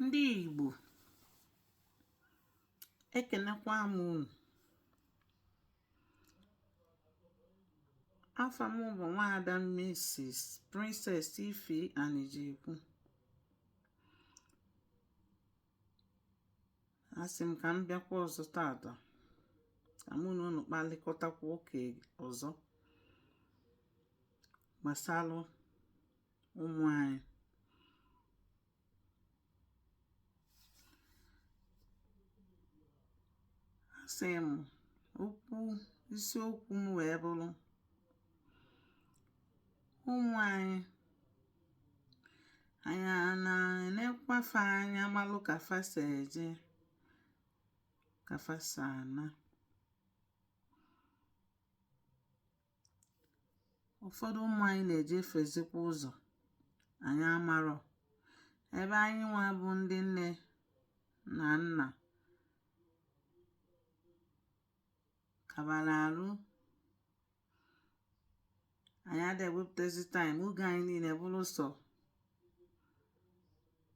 Ndị Igbo, ekenekwa m unu. Afa m bụ Nwaada Mrs. Princess Ife Adaigbo. Asị m ka m bịakwa ọzọ tata ka mụ na unu kpalịkọtakwa oke ọzọ gbasara ụmụ anyị. Asị m isiokwu m wee bụrụ ụmụ anyị na-enekwafe anya malụ ka fa si eje ka fa si ana. Ụfọdụ ụmụ anyị na-ejefezikwa ụzọ anyị amarọ, ebe anyị nwa bụ ndị nne na nna kabara arụ. Anyị adịghị time oge anyị niile bụrụ sọ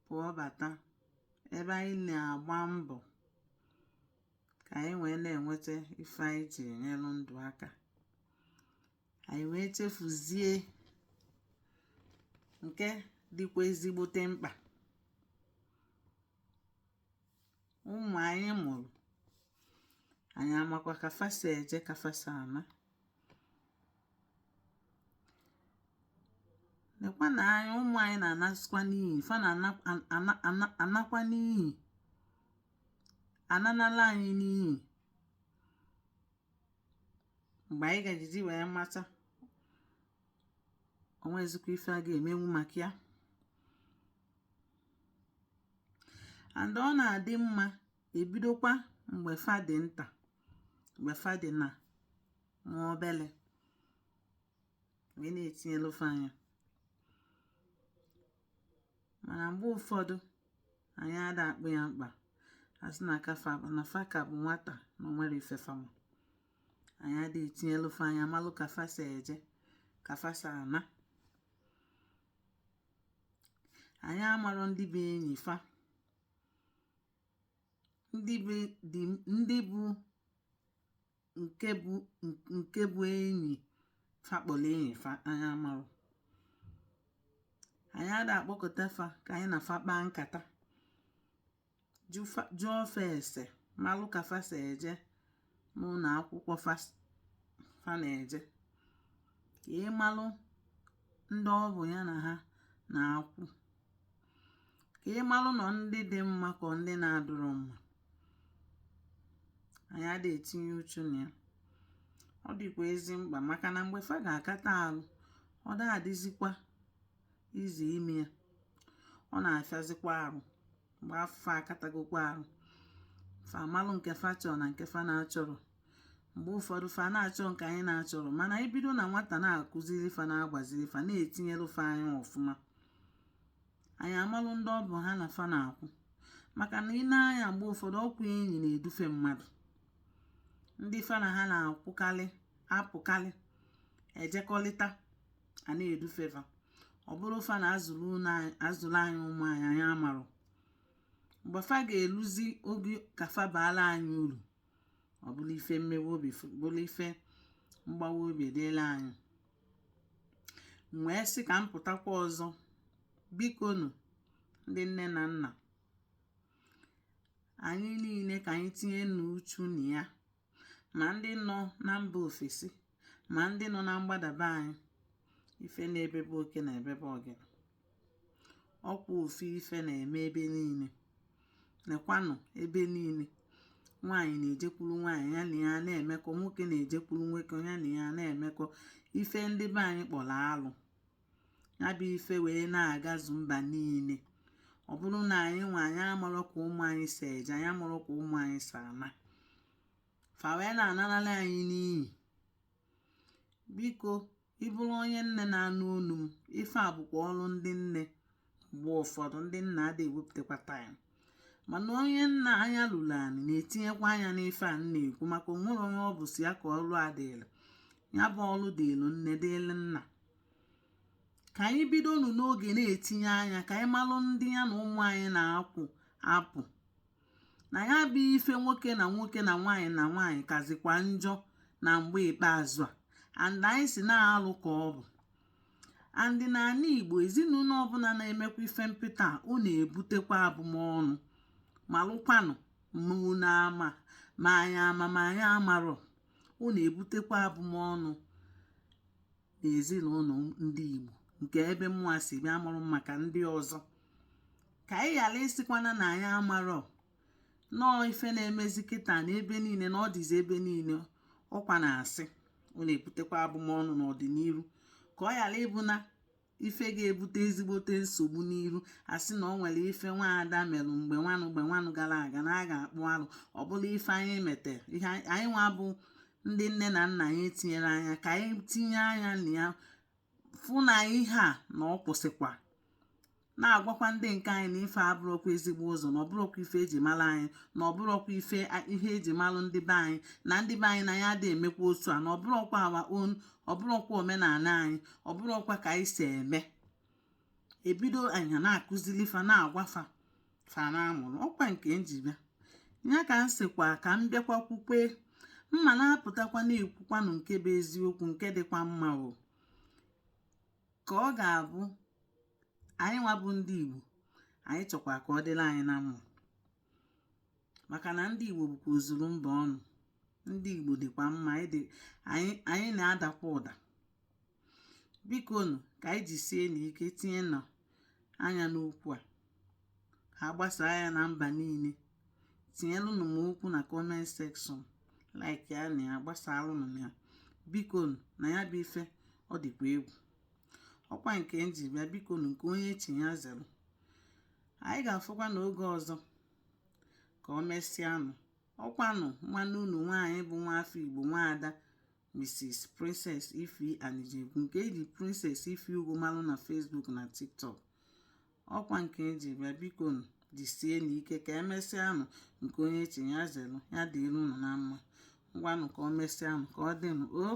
pụọ bata, ebe anyị na-agba mbọ ka anyị wee na-enweta ife anyị ji enyelu ndụ aka. Anyị wee chefuzie nke dịkwa ezigbote mkpa. Ụmụ anyị mụrụ, anyị amakwa ka fa si eje ka fa si ana. Lekwa na ụmụ anyị na-anasịkwa n'iyi, fa na-anakwa n'iyi, ananala anyị n'iyi mgbe anyị ga-eji wee mata onwezikwa ife a ga-emenwu maka ya. And ọ na-adị mma ebidokwa mgbe fa dị nta, mgbe fa dị na nwa obele, wee na-etinyelu fa anya. Mana mgbe ụfọdụ anyị ada akpụ ya mkpa, asị na fa ka bụ nwata na onwere ife fama. Anyị ada etinyelu fa anya malụ ka fa si eje ka fa si ana. Anyị amarọ ndị bụ enyi fa, ndị bụ nke bụ enyi fa kpọrọ enyi fa. Anyị amarọ, anyị ada akpọkọta fa ka anyị na fa kpaa nkata, jụọ fa ese malụ ka fa si eje n'ụlọ akwụkwọ fa na-eje, ka ị malụ ndị ọ bụ ya na ha na-akwụ, ka ị malụ nọ ndị dị mma ka ndị na-adụrọ mma. Anyị ada etinye uchu na ya. Ọ dịkwa ezi mkpa maka na mgbe fa ga-akata alụ, ọ da-adịzikwa izi ime ya. Ọ na-afịazikwa arụ mgbe afọ akatagokwa arụ, fa amalụ nke fa chọrọ na nke fa na-achọrọ. Mgbe ụfọdụ fa na-achọ nke anyị na-achọrọ, mana ibido na nwata na-akụziri fa, na-agbaziri fa, na-etinyelu fa anya ọfụma, anyị amalụ ndị ọ bụ ha na fa na-akwụ. Maka na ị na-anya mgbe ụfọdụ ọkwa enyi na-edufe mmadụ. Ndị fa na ha na-akwụkalị apụkalị ejekọlịta a na-edufe fa. Ọ bụrụ fa na azụrụ anyị ụmụ anyị, anyị amarọ. Mgbe fa ga-eluzi oge ka fa baala anyị uru, ọ bụrụ ife mmewe obi, bụrụ ife mgbawa obi dịla anyị. Wee sị ka m pụtakwa ọzọ, biko nụ ndị nne na nna, anyị niile ka anyị tinye n'uchu na ya, ma ndị nọ na mba ofesi ma ndị nọ na mgbadaba anyị. Ife na-ebebe oke na ebebe ogene, ọkwa ofu ife na-eme ebe niile. Nekwanụ ebe niile nwaanyị na-ejekwuru nwaanyị, ya na ya na-emekọ, nwoke na-ejekwuru nwoke, ya na ya na-emekọ. Ife ndị be anyị kpọrọ alụ, ya bụ ife wee na-agazu mba niile. Ọ bụrụ na anyị nwe anyị amarọ ka ụmụ anyị si eje, anyị amarọ ka ụmụ anyị si ana, fa wee na-anarala anyị n'iyi. Biko, ịbụrụ onye nne na-anụ olu m, ife a bụkwa ọrụ ndị nne. Mgbe ụfọdụ ndị nna adịghị ewepụtakwa time, mana onye nna anya lụrụ anyị na-etinyekwa anya n'ife a na-ekwu, maka onwere onye ọ bụ si ya ka ọrụ adịghị. Ya bụ ọrụ dịlụ nne dịlụ nna. ka anyị bidonu n'oge na-etinye anya ka anyị malụ ndị ya na ụmụ anyị na-apụ na ya bụ ife nwoke na nwoke na nwaanyị kazikwa njọ na mgbe ikpeazụ a, and anyị si na-alụ ka ọ bụ andị n'ala Igbo ezinụlọ ọbụla na-emekwa ife mpịta ọ na-ebutekwa abụmọnụ malụkwanụ mụ na ama ma anyị ama ma anyị amarọ, ọ na-ebutekwa abụmọnụ n'ezinụlọ ndị Igbo nke ebe mmụọ si bịa mụrụ maka ndị ọzọ. Ka anyị ghara ịsịkwana na anyị amarọ nọọ ife na-emezi kịta na ebe niile na ọ dịzi ebe niile, ọkwa na-asị ọ na-ebutekwa abụmọnụ n'ọdịnihu, ka ọ ghara ịbụ na ife ga-ebute ezigbote nsogbu n'iru asị na ọ nwere ife nwaada merụ mgbe nwanụ gara aga na a ga-akpụ alụ, ọ bụla ife anyị metere ihe anyị nwa bụ ndị nne na nna anyị tinyere anya ka anyị tinye anya na ya fụ na ihe a na ọ kwụsịkwa, na-agwakwa ndị nke anyị na ife abụrụkwa ezigbo ụzọ, na ọbụrụkwa ife eji mara anyị, na ọbụrụkwa ihe eji malụ ndị be anyị, na ndị be anyị na ya dị emekwa otu a, na ọbụrụkwa our own, ọbụrụkwa omenala anyị, ọbụrụkwa ka anyị si eme. Ebido anya na-akụzili fa na-agwafa fa na-amụrụ ọkwa nke njibịa ya ka m sịkwa ka m bịakwa kwukwe mma na-apụtakwa na-ekwukwanụ nke bụ eziokwu nke dịkwa mma o, ka ọ ga-abụ anyị nwa bụ ndị Igbo anyị chọkwa ka ọ dịla anyị na mma, maka na ndị Igbo bụkwa ozuru mba ọnụ, ndị Igbo dịkwa mma, anyị na-adakwa ụda. Biko nụ ka anyị jisie n'ike tinye na anya n'okwu a, ha gbasaa ya na mba niile, tinyelụnụ m okwu na comment section, like ya na ya gbasalụnụ ya biko nụ, na ya bụ ife ọ dịkwa egwu, ọkwa nke nji bịa biko nụ nke onye echi ya zelu. Anyị ga-afụkwa n'oge ọzọ ka ọ mesịanụ, ọkwanụ nwanne unu nwaanyị bụ nwa afọ Igbo nwaada Mrs. Princess Ifi Adaigbo nke eji Princess Ifi Ugwu malụ na Facebook na TikTok, ọkwa nke eji bịa biko nụ jisie n'ike ka emesịanụ nke onye echi ya zelu, ya dịrị unu na mma, ngwanụ ka ọ mesịanụ ka ọ dịnụ o.